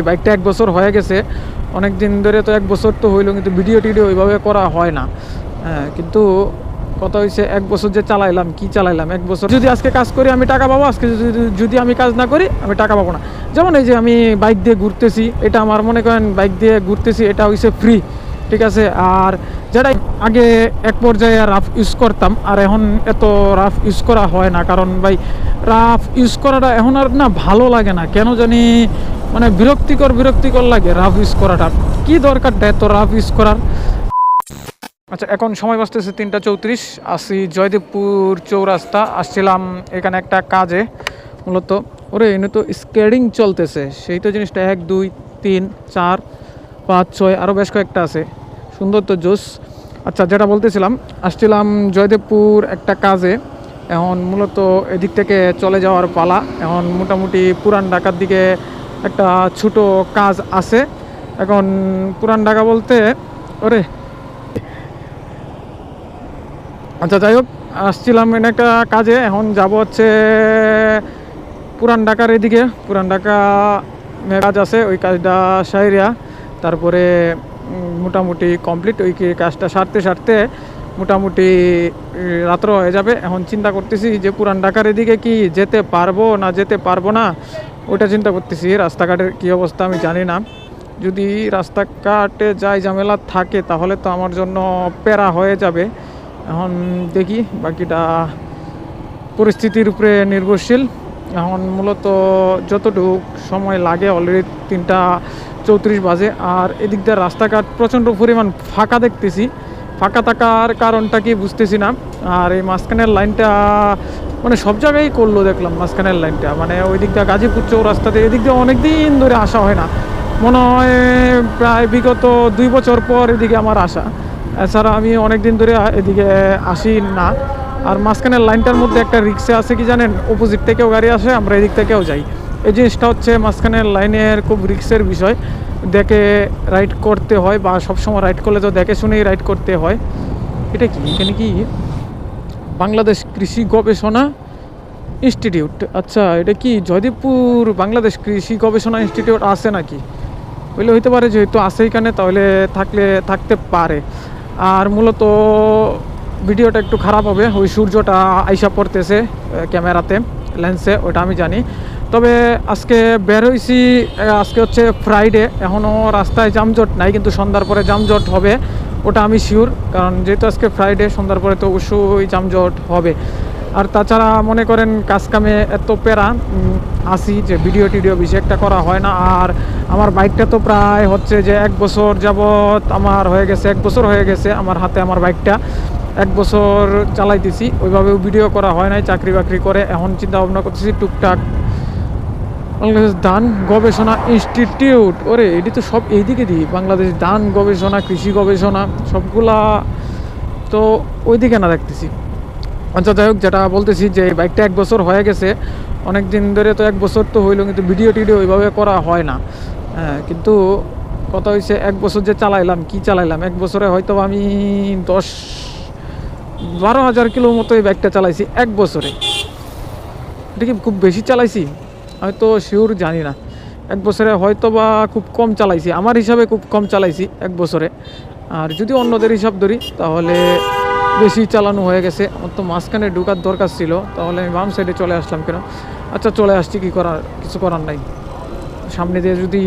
বাইকটা 1 বছর হয়ে গেছে, অনেক দিন ধরে তো 1 বছর তো হইলো, কিন্তু ভিডিও টিডিও ওইভাবে করা হয় না। হ্যাঁ, কিন্তু কথা হয়েছে 1 বছর যে চালাইলাম, কি চালাইলাম 1 বছর। যদি আজকে কাজ করি আমি টাকা পাবো, আজকে যদি আমি কাজ না করি আমি টাকা পাবো না। যেমন এই যে আমি বাইক দিয়ে ঘুরতেছি, এটা আমার মনে করেন বাইক দিয়ে ঘুরতেছি, এটা হয়েছে ফ্রি, ঠিক আছে। আর যেটা আগে এক পর্যায়ে রাফ ইউজ করতাম, আর এখন এত রাফ ইউজ করা হয় না, কারণ ভাই রাফ ইউজ করাটা এখন আর না ভালো লাগে না, কেন জানি মানে বিরক্তিকর লাগে রাফ ইউজ করাটা। কি দরকারটা এত রাফ ইউজ করার। আচ্ছা, এখন সময় বাজতেছে 3টা 34, আসি জয়দেবপুর চৌরাস্তা। আসছিলাম এখানে একটা কাজে মূলত। ওরে এনে তো স্কেটিং চলতেছে, সেই তো জিনিসটা 1 2 3 4 5 6 আরও বেশ কয়েকটা আছে, সুন্দর তো জোস। আচ্ছা, যেটা বলতেছিলাম, আসছিলাম জয়দেবপুর একটা কাজে। এখন মূলত এদিক থেকে চলে যাওয়ার পালা। এখন মোটামুটি পুরান ঢাকার দিকে একটা ছোট কাজ আছে। এখন পুরান ঢাকা বলতে ওরে আচ্ছা, যাই হোক, আসছিলাম এনে একটা কাজে। এখন যাব হচ্ছে পুরান ঢাকার এদিকে। পুরান ঢাকা কাজ আছে, ওই কাজটা সাইরিয়া তারপরে মোটামুটি কমপ্লিট। ওই কাজটা সারতে মোটামুটি রাত্র হয়ে যাবে। এখন চিন্তা করতেছি যে পুরান ঢাকার এদিকে কি যেতে পারবো না ওটা চিন্তা করতেছি। রাস্তাঘাটের কী অবস্থা আমি জানি না, যদি রাস্তাঘাটে যাই ঝামেলা থাকে তাহলে তো আমার জন্য প্যারা হয়ে যাবে। এখন দেখি, বাকিটা পরিস্থিতির উপরে নির্ভরশীল। এখন মূলত যতটুকু সময় লাগে, অলরেডি 3টা 34 বাজে, আর এদিক দিয়ে রাস্তাঘাট প্রচণ্ড পরিমাণ ফাঁকা দেখতেছি। ফাঁকা থাকার কারণটা কি বুঝতেছি না। আর এই মাঝখানের লাইনটা মানে সব জায়গায় করলো দেখলাম, মাঝখানের লাইনটা মানে ওই দিক দিয়ে গাজীপুর চৌরাস্তাতে এদিক দিয়ে অনেক দিন ধরে আসা হয় না, মনে হয় প্রায় বিগত 2 বছর পর এদিকে আমার আসা। এছাড়া আমি অনেক দিন ধরে এদিকে আসি না। আর মাঝখানের লাইনটার মধ্যে একটা রিক্সা আছে কি জানেন, অপোজিট থেকেও গাড়ি আসে, আমরা এদিক থেকেও যাই। এই জিনিসটা হচ্ছে মাঝখানের লাইনের খুব রিক্সের বিষয়, দেখে রাইড করতে হয়, বা সবসময় রাইড করলে তো দেখে শুনেই রাইড করতে হয়। এটা কি, এখানে কি বাংলাদেশ কৃষি গবেষণা ইনস্টিটিউট? আচ্ছা, এটা কি জয়দেবপুর বাংলাদেশ কৃষি গবেষণা ইনস্টিটিউট আছে নাকি? বলে হইতে পারে, যেহেতু আছে এখানে তাহলে থাকতে পারে। আর মূলত ভিডিওটা একটু খারাপ হবে, ওই সূর্যটা আইসা পড়তেছে ক্যামেরাতে, লেন্সে, ওটা আমি জানি। তবে আজকে বের হয়েছি, আজকে হচ্ছে ফ্রাইডে, এখনও রাস্তায় যানজট নাই, কিন্তু সন্ধ্যার পরে যানজট হবে ওটা আমি শিওর, কারণ যেহেতু আজকে ফ্রাইডে সন্ধ্যার পরে তো অবশ্যই যানজট হবে। আর তাছাড়া মনে করেন কাজ কামে এত প্যারা আসি যে ভিডিও টিডিও বেশি একটা করা হয় না। আর আমার বাইকটা তো প্রায় হচ্ছে যে 1 বছর যাবৎ আমার হয়ে গেছে, 1 বছর হয়ে গেছে আমার হাতে আমার বাইকটা, 1 বছর চালাইতেছি, ওইভাবেও ভিডিও করা হয় নাই চাকরি বাকরি করে। এখন চিন্তা ভাবনা করতেছি টুকটাক বাংলাদেশ ধান গবেষণা ইনস্টিটিউট, ওরে এটি তো সব এইদিকে দিই, বাংলাদেশ ধান গবেষণা কৃষি গবেষণা সবগুলা তো ওইদিকে না দেখতেছি। আচ্ছা, যাই হোক, যেটা বলতেছি যে বাইকটা 1 বছর হয়ে গেছে, অনেক দিন ধরে তো 1 বছর তো হইলো, কিন্তু ভিডিও টিডিও ওইভাবে করা হয় না। হ্যাঁ, কিন্তু কথা হয়েছে 1 বছর যে চালাইলাম, কি চালাইলাম 1 বছরে হয়তো আমি 10-12 হাজার কিলো মতো এই বাইকটা চালাইছি 1 বছরে। এটা কি খুব বেশি চালাইছি? আমি তো শিওর জানি না। 1 বছরে হয়তো বা খুব কম চালাইছি, আমার হিসাবে খুব কম চালাইছি 1 বছরে। আর যদি অন্যদের হিসাব ধরি তাহলে বেশি চালানো হয়ে গেছে। আমার তো মাঝখানে ঢোকার দরকার ছিল, তাহলে আমি বাম সাইডে চলে আসলাম কেন? আচ্ছা, চলে আসছি, কিছু করার নাই। সামনে দিয়ে যদি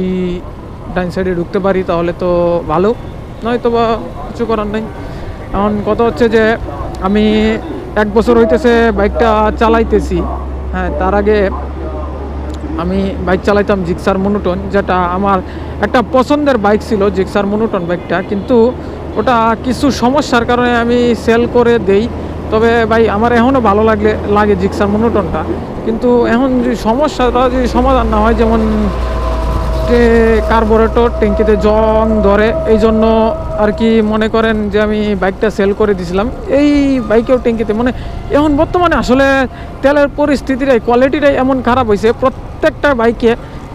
ডাইন সাইডে ঢুকতে পারি তাহলে তো ভালো, নয়তো বা কিছু করার নাই। এখন কথা হচ্ছে যে আমি 1 বছর হইতেছে বাইকটা চালাইতেছি। হ্যাঁ, তার আগে আমি বাইক চালাইতাম জিক্সার মনোটন, যেটা আমার একটা পছন্দের বাইক ছিল, জিক্সার মনোটন বাইকটা, কিন্তু ওটা কিছু সমস্যার কারণে আমি সেল করে দেই। তবে ভাই আমার এখনও ভালো লাগে জিক্সার মনোটনটা, কিন্তু এখন যে সমস্যাটা যদি সমাধান না হয়, যেমন কার্বোরেটর ট্যাঙ্কিতে জং ধরে, এই জন্য আর কি মনে করেন যে আমি বাইকটা সেল করে দিয়েছিলাম। এই বাইকেও ট্যাঙ্কিতে মানে এখন বর্তমানে আসলে তেলের পরিস্থিতিটাই, কোয়ালিটিটাই এমন খারাপ হয়েছে প্রত্যেকটা বাইকে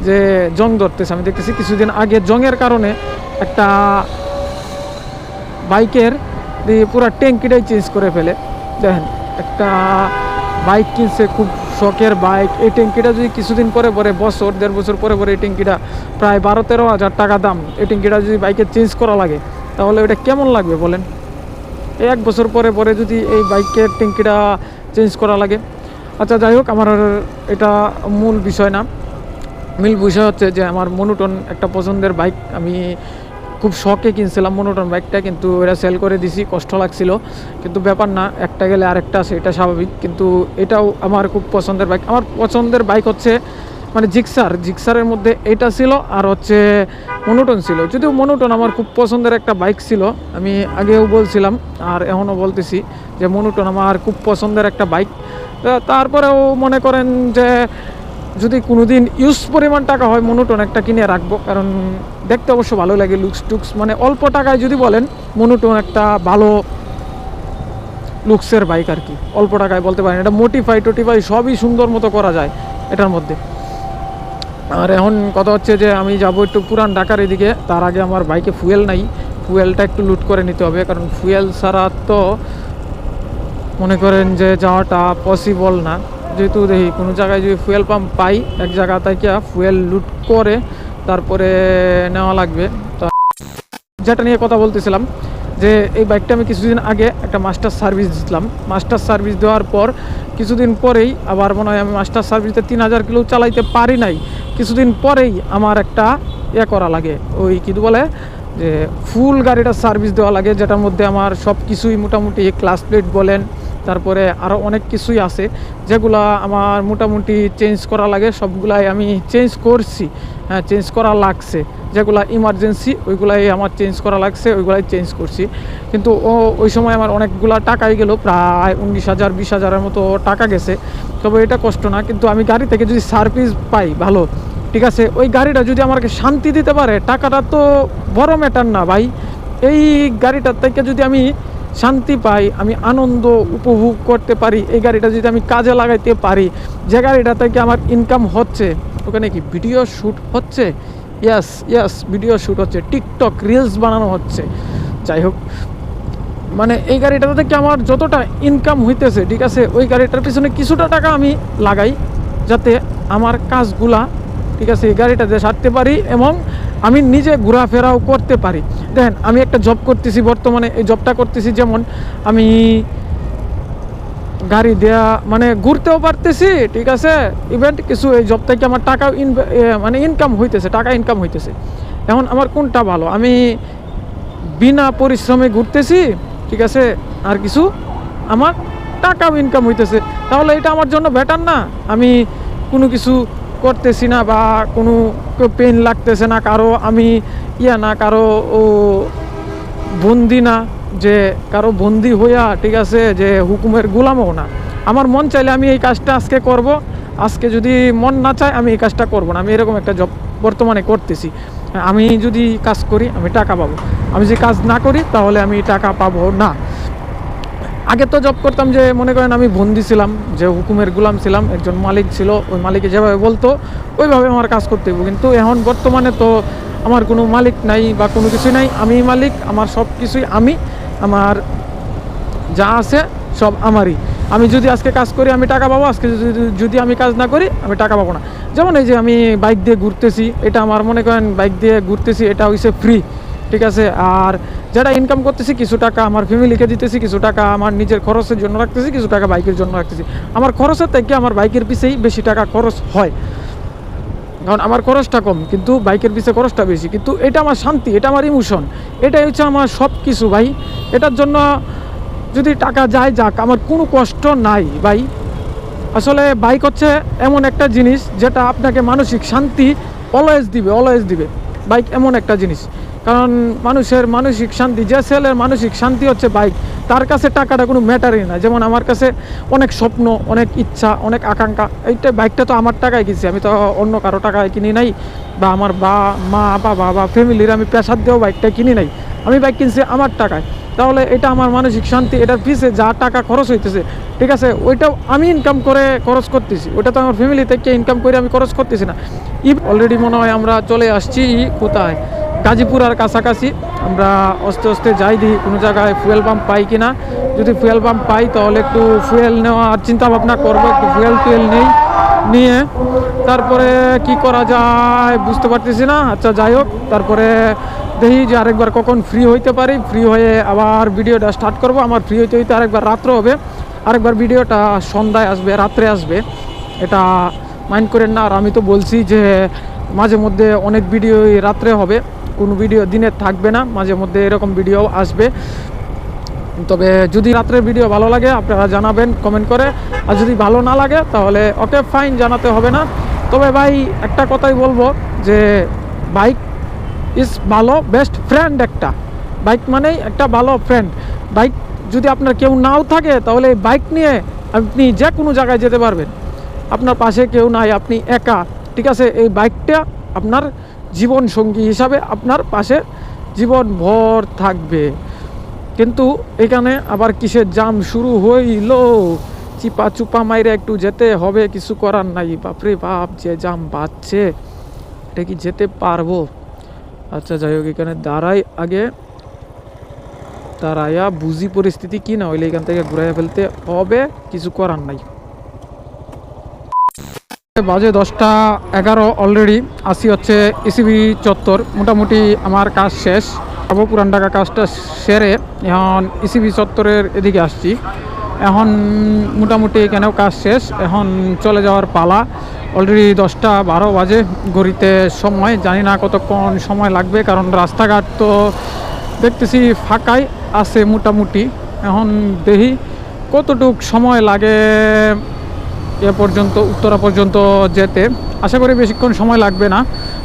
যে জং ধরতেছে। আমি দেখতেছি কিছুদিন আগে জংয়ের কারণে একটা বাইকের পুরো ট্যাঙ্কিটাই চেঞ্জ করে ফেলে। দেখেন, একটা বাইক কিনছে খুব শখের বাইক। এই ট্যাঙ্কিটা যদি কিছুদিন পরে পরে, বছর 1.5 বছর পরে পরে এই ট্যাঙ্কিটা প্রায় 12-13 হাজার টাকা দাম, এই ট্যাঙ্কিটা যদি বাইকে চেঞ্জ করা লাগে তাহলে ওটা কেমন লাগবে বলেন? এই 1 বছর পরে পরে যদি এই বাইকের ট্যাঙ্কিটা চেঞ্জ করা লাগে। আচ্ছা যাই হোক, আমার এটা মূল বিষয় না। মূল বিষয় হচ্ছে যে আমার মনোটন একটা পছন্দের বাইক, আমি খুব শখে কিনছিলাম মনোটন বাইকটা, কিন্তু এটা সেল করে দিছি, কষ্ট লাগছিল। কিন্তু ব্যাপার না, একটা গেলে আরেকটা আছে, এটা স্বাভাবিক। কিন্তু এটাও আমার খুব পছন্দের বাইক। আমার পছন্দের বাইক হচ্ছে মানে জিক্সারের মধ্যে এটা ছিল, আর হচ্ছে মনোটন ছিল। যদিও মনোটন আমার খুব পছন্দের একটা বাইক ছিল, আমি আগেও বলছিলাম আর এখনও বলতেছি যে মনোটন আমার খুব পছন্দের একটা বাইক। তারপরেও মনে করেন যে যদি কোনো দিন ইউজ পরিমাণ টাকা হয়, মনোটন একটা কিনে রাখবো, কারণ দেখতে অবশ্য ভালো লাগে, লুকস টুকস মানে অল্প টাকায় যদি বলেন, মনোটন একটা ভালো লুকসের বাইক আর কি। অল্প টাকায় বলতে পারেন, এটা মোটিফাই টোটিফাই সবই সুন্দর মতো করা যায় এটার মধ্যে। আর এখন কথা হচ্ছে যে আমি যাবো একটু পুরান ঢাকার এদিকে, তার আগে আমার বাইকে ফুয়েল নাই, ফুয়েলটা একটু লুট করে নিতে হবে, কারণ ফুয়েল ছাড়া তো মনে করেন যে যাওয়াটা পসিবল না। যেহেতু দেখি কোনো জায়গায় যদি ফুয়েল পাম্প পাই, এক জায়গা থেকে ফুয়েল লুট করে তারপরে নেওয়া লাগবে। তো যেটা নিয়ে কথা বলতেছিলাম, যে এই বাইকটা আমি কিছুদিন আগে একটা মাস্টার সার্ভিস দিলাম। মাস্টার সার্ভিস দেওয়ার পর কিছুদিন পরেই আবার মনে হয় আমি মাস্টার সার্ভিসে 3000 কিলো চালাইতে পারি নাই, কিছুদিন পরেই আমার একটা করা লাগে, ওই কী বলে যে ফুল গাড়িটা সার্ভিস দেওয়া লাগে, যেটার মধ্যে আমার সব কিছুই মোটামুটি ক্লাস প্লেট বলেন, তারপরে আরও অনেক কিছুই আছে যেগুলা আমার মোটামুটি চেঞ্জ করা লাগে। সবগুলাই আমি চেঞ্জ করছি, হ্যাঁ চেঞ্জ করা লাগছে, যেগুলো ইমার্জেন্সি ওইগুলাই আমার চেঞ্জ করা লাগছে, ওইগুলাই চেঞ্জ করছি। কিন্তু ওই সময় আমার অনেকগুলা টাকাই গেল, প্রায় 19,000 20,000-এর মতো টাকা গেছে। তবে এটা কষ্ট না, কিন্তু আমি গাড়ি থেকে যদি সার্ভিস পাই ভালো, ঠিক আছে, ওই গাড়িটা যদি আমাকে শান্তি দিতে পারে, টাকাটা তো বড় ম্যাটার না ভাই। এই গাড়িটার থেকে যদি আমি শান্তি পাই, আমি আনন্দ উপভোগ করতে পারি, এই গাড়িটা যদি আমি কাজে লাগাইতে পারি, যে গাড়িটা থেকে আমার ইনকাম হচ্ছে, ওখানে কি ভিডিও শ্যুট হচ্ছে, ইয়াস ভিডিও শ্যুট হচ্ছে, টিকটক রিলস বানানো হচ্ছে, যাই হোক, মানে এই গাড়িটা থেকে আমার যতটা ইনকাম হইতেছে, ঠিক আছে, ওই গাড়িটার পিছনে কিছুটা টাকা আমি লাগাই, যাতে আমার কাজগুলা, ঠিক আছে, এই গাড়িটাতে সারতে পারি এবং আমি নিজে ঘোরাফেরাও করতে পারি। দেখেন আমি একটা জব করতেছি বর্তমানে, এই জবটা করতেছি যেমন আমি গাড়ি দেয়া মানে ঘুরতেও পারতেছি, ঠিক আছে, ইভেন্ট কিছু এই জব থেকে আমার টাকা মানে ইনকাম হইতেছে, টাকা ইনকাম হইতেছে। এখন আমার কোনটা ভালো? আমি বিনা পরিশ্রমে ঘুরতেছি, ঠিক আছে, আর কিছু আমার টাকাও ইনকাম হইতেছে, তাহলে এটা আমার জন্য বেটার না? আমি কোনো কিছু করতেছি না বা কোনো পেন লাগতেছে না কারো, আমি না কারো বন্দি না, যে কারো বন্দি হইয়া, ঠিক আছে, যে হুকুমের গোলামও না। আমার মন চাইলে আমি এই কাজটা আজকে করব, আজকে যদি মন না চায় আমি এই কাজটা করব না। আমি এরকম একটা জব বর্তমানে করতেছি। আমি যদি কাজ করি আমি টাকা পাবো, আমি যদি কাজ না করি তাহলে আমি টাকা পাবো না। আগে তো জব করতাম যে মনে করেন আমি বন্দি ছিলাম, যে হুকুমের গোলাম ছিলাম, একজন মালিক ছিল, ওই মালিকে যেভাবে বলতো ওইভাবে আমার কাজ করতে হবে। কিন্তু এখন বর্তমানে তো আমার কোনো মালিক নাই বা কোনো কিছু নাই, আমি মালিক, আমার সব কিছুই আমি, আমার যা আছে সব আমারই। আমি যদি আজকে কাজ করি আমি টাকা পাবো, আজকে যদি আমি কাজ না করি আমি টাকা পাবো না। যেমন এই যে আমি বাইক দিয়ে ঘুরতেছি, এটা আমার মনে করেন বাইক দিয়ে ঘুরতেছি, এটা হইছে ফ্রি, ঠিক আছে। আর যেটা ইনকাম করতেছি, কিছু টাকা আমার ফ্যামিলিকে দিতেছি, কিছু টাকা আমার নিজের খরচের জন্য রাখতেছি, কিছু টাকা বাইকের জন্য রাখতেছি। আমার খরচের থেকে আমার বাইকের পিছেই বেশি টাকা খরচ হয়, কারণ আমার খরচটা কম কিন্তু বাইকের পিছে খরচটা বেশি। কিন্তু এটা আমার শান্তি, এটা আমার ইমোশন, এটাই হচ্ছে আমার সব কিছু ভাই। এটার জন্য যদি টাকা যায় যাক, আমার কোনো কষ্ট নাই ভাই। আসলে বাইক হচ্ছে এমন একটা জিনিস যেটা আপনাকে মানসিক শান্তি অলওয়েজ দিবে। বাইক এমন একটা জিনিস, কারণ মানুষের মানসিক শান্তি, যে ছেলের মানসিক শান্তি হচ্ছে বাইক, তার কাছে টাকাটা কোনো ম্যাটারই না। যেমন আমার কাছে অনেক স্বপ্ন, অনেক ইচ্ছা, অনেক আকাঙ্ক্ষা, এইটা বাইকটা তো আমার টাকায় কিনছি, আমি তো অন্য কারো টাকায় কিনি নাই, বা আমার মা বাবা বা ফ্যামিলির আমি প্রেশার দিয়েও বাইকটা কিনি নাই, আমি বাইক কিনছি আমার টাকায়। তাহলে এটা আমার মানসিক শান্তি, এটার পিছে যা টাকা খরচ হইতেছে, ঠিক আছে, ওইটাও আমি ইনকাম করে খরচ করতেছি, ওইটা তো আমার ফ্যামিলি থেকে ইনকাম করে আমি খরচ করতেছি না। অলরেডি মনে হয় আমরা চলে আসছি কোথায়, গাজীপুর আর কাছাকাছি। আমরা আস্তে আস্তে যাই, দিই কোনো জায়গায় ফুয়েল পাম্প পাই কিনা, যদি ফুয়েল পাম্প পাই তাহলে একটু ফুয়েল নেওয়ার চিন্তা ভাবনা করবো, একটু ফুয়েল টুয়েল নিয়ে তারপরে কি করা যায় বুঝতে পারতেছি না। আচ্ছা যাই হোক, তারপরে দেখি যে আরেকবার কখন ফ্রি হইতে পারি, ফ্রি হয়ে আবার ভিডিওটা স্টার্ট করব। আমার ফ্রি হইতে হইতে আরেকবার রাত্র হবে, আরেকবার ভিডিওটা সন্ধ্যায় আসবে, রাত্রে আসবে, এটা মাইন্ড করেন না। আর আমি তো বলছি যে মাঝে মধ্যে অনেক ভিডিও রাত্রে হবে, কোনো ভিডিও দিনে থাকবে না, মাঝে মধ্যে এরকম ভিডিও আসবে। তবে যদি রাত্রের ভিডিও ভালো লাগে আপনারা জানাবেন কমেন্ট করে, আর যদি ভালো না লাগে তাহলে ওকে ফাইন, জানাতে হবে না। তবে ভাই একটা কথাই বলবো যে বাইক ইজ ভালো বেস্ট ফ্রেন্ড। একটা বাইক মানেই একটা ভালো ফ্রেন্ড। বাইক যদি আপনার কেউ নাও থাকে তাহলে বাইক নিয়ে আপনি যে কোনো জায়গায় যেতে পারবেন। আপনার পাশে কেউ নাই, আপনি একা, ঠিক আছে, এই বাইকটা আপনার জীবন সঙ্গী হিসাবে আপনার পাশে জীবনভর থাকবে। কিন্তু এখানে আবার কিসের জাম শুরু হইল, চিপা চুপা মাইরে একটু যেতে হবে, কিছু করার নাই। বাপরে বাপ, যে জাম বাজছে, এটা কি যেতে পারবো? আচ্ছা যাই হোক, এখানে দাঁড়াই, আগে দাঁড়াইয়া বুঝি পরিস্থিতি কি, না হইলে এখান থেকে ঘুরাইয়া ফেলতে হবে, কিছু করার নাই। বাজে 10:11 অলরেডি। আসি হচ্ছে ইসিবি চত্বর, মোটামুটি আমার কাজ শেষ। যাবো পুরান ঢাকা, কাজটা সেরে এখন ইসিবি চত্বরের এদিকে আসছি। এখন মোটামুটি এখানেও কাজ শেষ, এখন চলে যাওয়ার পালা। অলরেডি 10:12 বাজে ঘড়িতে সময়, জানি না কতক্ষণ সময় লাগবে, কারণ রাস্তাঘাট তো দেখতেছি ফাঁকাই আছে মোটামুটি। এখন দেখি কতটুক সময় লাগে এ পর্যন্ত, উত্তরা পর্যন্ত যেতে। আশা করি বেশিক্ষণ সময় লাগবে না,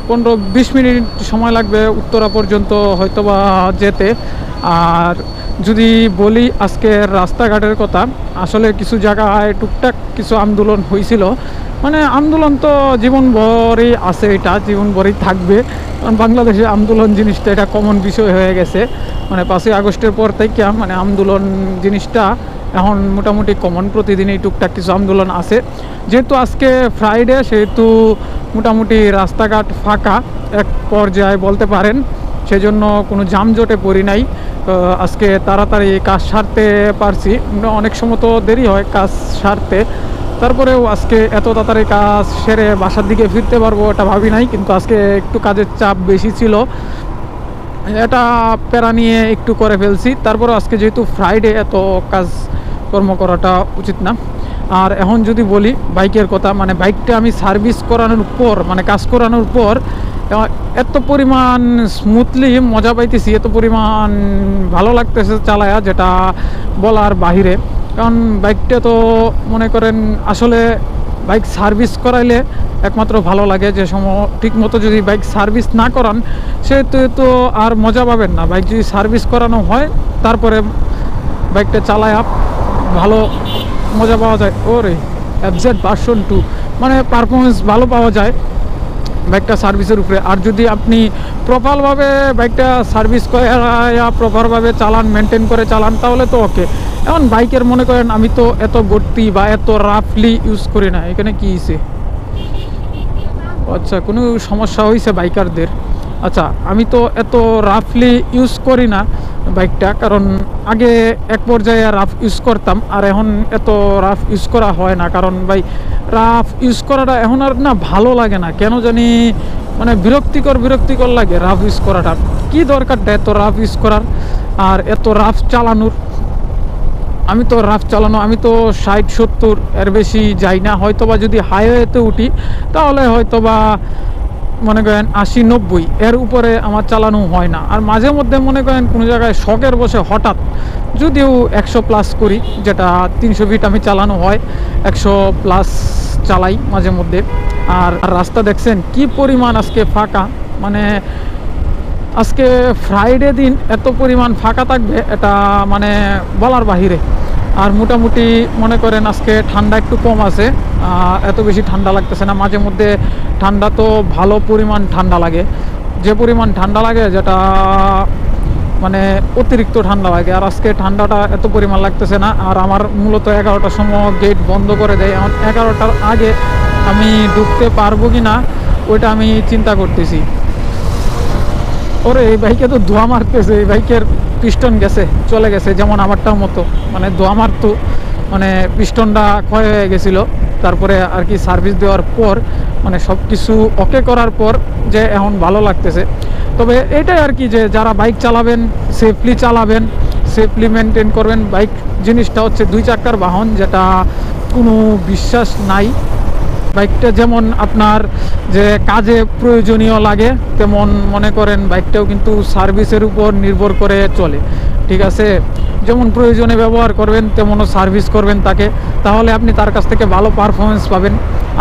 15-20 মিনিট সময় লাগবে উত্তরা পর্যন্ত হয়তোবা যেতে। আর যদি বলি আজকের রাস্তাঘাটের কথা, আসলে কিছু জায়গায় টুকটাক কিছু আন্দোলন হয়েছিল। মানে আন্দোলন তো জীবনভরই আছে, এটা জীবনভরই থাকবে, কারণ বাংলাদেশে আন্দোলন জিনিসটা এটা কমন বিষয় হয়ে গেছে। মানে 5ই আগস্টের পর থেকে মানে আন্দোলন জিনিসটা এখন মোটামুটি কমন, প্রতিদিনই টুকটাক কিছু আন্দোলন আছে। যেহেতু আজকে ফ্রাইডে, সেহেতু মোটামুটি রাস্তাঘাট ফাঁকা এক পর্যায়ে বলতে পারেন, সেজন্য কোনো যানজটে পড়ি নাই। আজকে তাড়াতাড়ি কাজ সারতে পারছি। অনেক সময় তো দেরি হয় কাজ সারতে, তারপরেও আজকে এত তাড়াতাড়ি কাজ সেরে বাসার দিকে ফিরতে পারবো এটা ভাবি নাই। কিন্তু আজকে একটু কাজের চাপ বেশি ছিল, এটা প্যারা নিয়ে একটু করে ফেলছি। তারপরে আজকে যেহেতু ফ্রাইডে, এত কাজ কর্ম করাটা উচিত না। আর এখন যদি বলি বাইকের কথা, মানে বাইকটা আমি সার্ভিস করানোর পর, মানে কাজ করানোর পর এত পরিমাণ স্মুথলি মজা পাইতেছি, এত পরিমাণ ভালো লাগতেছে চালায়া, যেটা বলার বাহিরে। কারণ বাইকটা তো মনে করেন আসলে বাইক সার্ভিস করাইলে একমাত্র ভালো লাগে। যে সময় ঠিক মতো যদি বাইক সার্ভিস না করান সেহেতু তো আর মজা পাবেন না। বাইক যদি সার্ভিস করানো হয় তারপরে বাইকটা চালায়া ভালো মজা পাওয়া যায়। ওরে এফজেড ভার্সন 2, মানে পারফরমেন্স ভালো পাওয়া যায় বাইকটা সার্ভিসের উপরে। আর যদি আপনি প্রপারভাবে বাইকটা সার্ভিস করে প্রপারভাবে চালান, মেনটেন করে চালান, তাহলে তো ওকে। এখন বাইকের মনে করেন আমি তো এত গতি বা এত রাফলি ইউজ করি না। এখানে কি হয়েছে? আচ্ছা, কোনো সমস্যা হয়েছে বাইকারদের? আচ্ছা, আমি তো এত রাফলি ইউজ করি না বাইকটা, কারণ আগে এক পর্যায়ে রাফ ইউজ করতাম, আর এখন এত রাফ ইউজ করা হয় না। কারণ ভাই রাফ ইউজ করাটা এখন আর না ভালো লাগে না, কেন জানি মানে বিরক্তিকর লাগে রাফ ইউজ করাটা। কি দরকারটা এত রাফ ইউজ করার আর এত রাফ চালানোর? আমি তো রাফ চালানো, আমি তো 60-70 এর বেশি যাই না। হয়তোবা যদি হাইওয়েতে উঠি তাহলে হয়তোবা মনে করেন 80-90, এর উপরে আমার চালানো হয় না। আর মাঝে মধ্যে মনে করেন কোনো জায়গায় শখের বসে হঠাৎ যদিও 100+ করি, যেটা 300 ফিট আমি চালানো হয়, 100+ চালাই মাঝে মধ্যে। আর রাস্তা দেখছেন কি পরিমাণ আজকে ফাঁকা, মানে আজকে ফ্রাইডে দিন এত পরিমাণ ফাঁকা থাকবে এটা মানে বলার বাহিরে। আর মোটামুটি মনে করেন আজকে ঠান্ডা একটু কম আছে, এত বেশি ঠান্ডা লাগতেছে না। মাঝে মধ্যে ঠান্ডা তো ভালো পরিমাণ ঠান্ডা লাগে, যে পরিমাণ ঠান্ডা লাগে যেটা মানে অতিরিক্ত ঠান্ডা লাগে। আর আজকে ঠান্ডাটা এত পরিমাণ লাগতেছে না। আর আমার মূলত 11টার সময় গেট বন্ধ করে দেয়, এখন 11টার আগে আমি ঢুকতে পারবো কি না ওইটা আমি চিন্তা করতেছি। ওরে এই বাইকে তো ধোয়া মারতেছে, এই বাইকের পিস্টন গেছে, চলে গেছে, যেমন আমারটার মতো। মানে ধোয়া মারতো, মানে পিস্টনটা ক্ষয় হয়ে গেছিলো। তারপরে আর কি সার্ভিস দেওয়ার পর মানে সব কিছু ওকে করার পর যে এখন ভালো লাগতেছে। তবে এটাই আর কি, যে যারা বাইক চালাবেন সেফলি চালাবেন, সেফলি মেনটেন করবেন। বাইক জিনিসটা হচ্ছে 2 চাকার বাহন, যেটা কোনো বিশ্বাস নাই। বাইকটা যেমন আপনার যে কাজে প্রয়োজনীয় লাগে, তেমন মনে করেন বাইকটাও কিন্তু সার্ভিসের উপর নির্ভর করে চলে। ঠিক আছে, যেমন প্রয়োজনে ব্যবহার করবেন তেমনও সার্ভিস করবেন তাকে, তাহলে আপনি তার কাছ থেকে ভালো পারফরমেন্স পাবেন।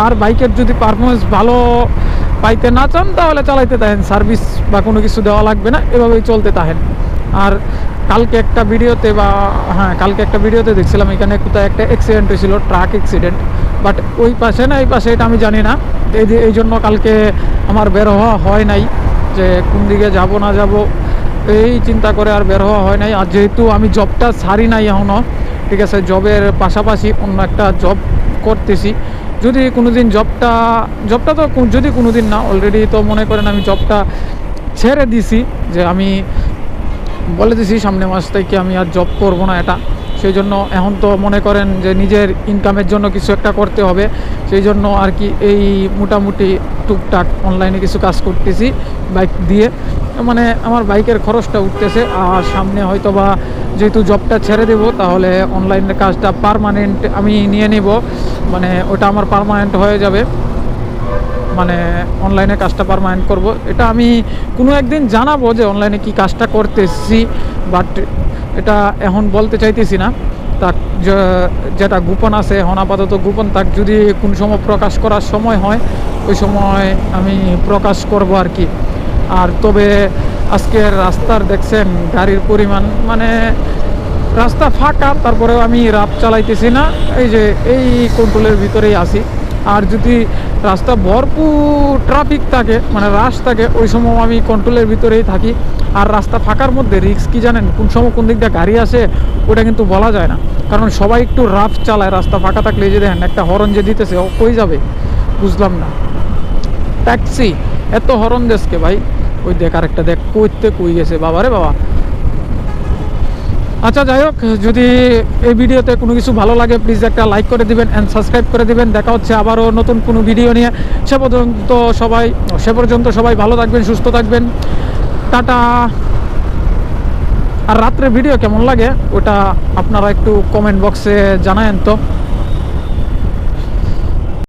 আর বাইকের যদি পারফরমেন্স ভালো পাইতে না চান তাহলে চালাইতে থাকেন, সার্ভিস বা কোনো কিছু দেওয়া লাগবে না, এভাবেই চলতে থাকেন। আর কালকে একটা ভিডিওতে কালকে একটা ভিডিওতে দেখছিলাম এখানে কোথায় একটা অ্যাক্সিডেন্ট হয়েছিল, ট্রাক অ্যাক্সিডেন্ট। বাট ওই পাশে না এই পাশে এটা আমি জানি না, এই জন্য কালকে আমার বের হওয়া হয় নাই, যে কোন দিকে যাব না যাব এই চিন্তা করে আর বের হওয়া হয় নাই। আর যেহেতু আমি জবটা ছাড়ি নাই এখনও, ঠিক আছে, জবের পাশাপাশি অন্য একটা জব করতেছি। যদি কোনো দিন জবটা তো যদি কোনো দিন না, অলরেডি তো মনে করেন আমি জবটা ছেড়ে দিছি, যে আমি বলে দিছি সামনে মাস থেকে আমি আর জব করব না এটা। সেই জন্য এখন তো মনে করেন যে নিজের ইনকামের জন্য কিছু একটা করতে হবে, সেই জন্য আর কি এই মোটামুটি টুকটাক অনলাইনে কিছু কাজ করতেছি বাইক দিয়ে। মানে আমার বাইকের খরচটা উঠতেছে। আর সামনে হয়তো বা যেহেতু জবটা ছেড়ে দেবো, তাহলে অনলাইনের কাজটা পার্মানেন্ট আমি নিয়ে নেব, মানে ওটা আমার পার্মানেন্ট হয়ে যাবে, মানে অনলাইনে কাজটা পার্মানেন্ট করব। এটা আমি কোনো একদিন জানাবো যে অনলাইনে কি কাজটা করতেছি, বাট এটা এখন বলতে চাইতেছি না। তাক যেটা গোপন আছে এখন আপাতত গোপন থাক, যদি কোন সময় প্রকাশ করার সময় হয় ওই সময় আমি প্রকাশ করব আর কি। আর তবে আজকের রাস্তার দেখছেন গাড়ির পরিমাণ, মানে রাস্তা ফাঁকা, তারপরেও আমি রাত চালাইতেছি না, এই যে এই কন্ট্রোলের ভিতরেই আছি। আর যদি রাস্তা ভরপুর ট্রাফিক থাকে, মানে রাশ থাকে, ওই সময় আমি কন্ট্রোলের ভিতরেই থাকি। আর রাস্তা ফাঁকার মধ্যে রিস্ক কি জানেন, কোন সময় কোন দিক দিয়ে গাড়ি আসে ওটা কিন্তু বলা যায় না, কারণ সবাই একটু রাফ চালায়। রাস্তা ফাঁকা থাকলে এই যে দেখেন একটা হরন যে দিতেছে, ও কই যাবে বুঝলাম না। ট্যাক্সি এত হরন দেশকে ভাই, ওই দেখ আর একটা দেখ কইতে কই গেছে, বাবারে বাবা। আচ্ছা যাই হোক, যদি এই ভিডিওতে কোনো কিছু ভালো লাগে প্লিজ একটা লাইক করে দিবেন অ্যান্ড সাবস্ক্রাইব করে দিবেন। দেখা হচ্ছে আবারও নতুন কোনো ভিডিও নিয়ে। সে পর্যন্ত সবাই ভালো থাকবেন, সুস্থ থাকবেন, টাটা। আর রাত্রে ভিডিও কেমন লাগে ওটা আপনারা একটু কমেন্ট বক্সে জানায়েন তো।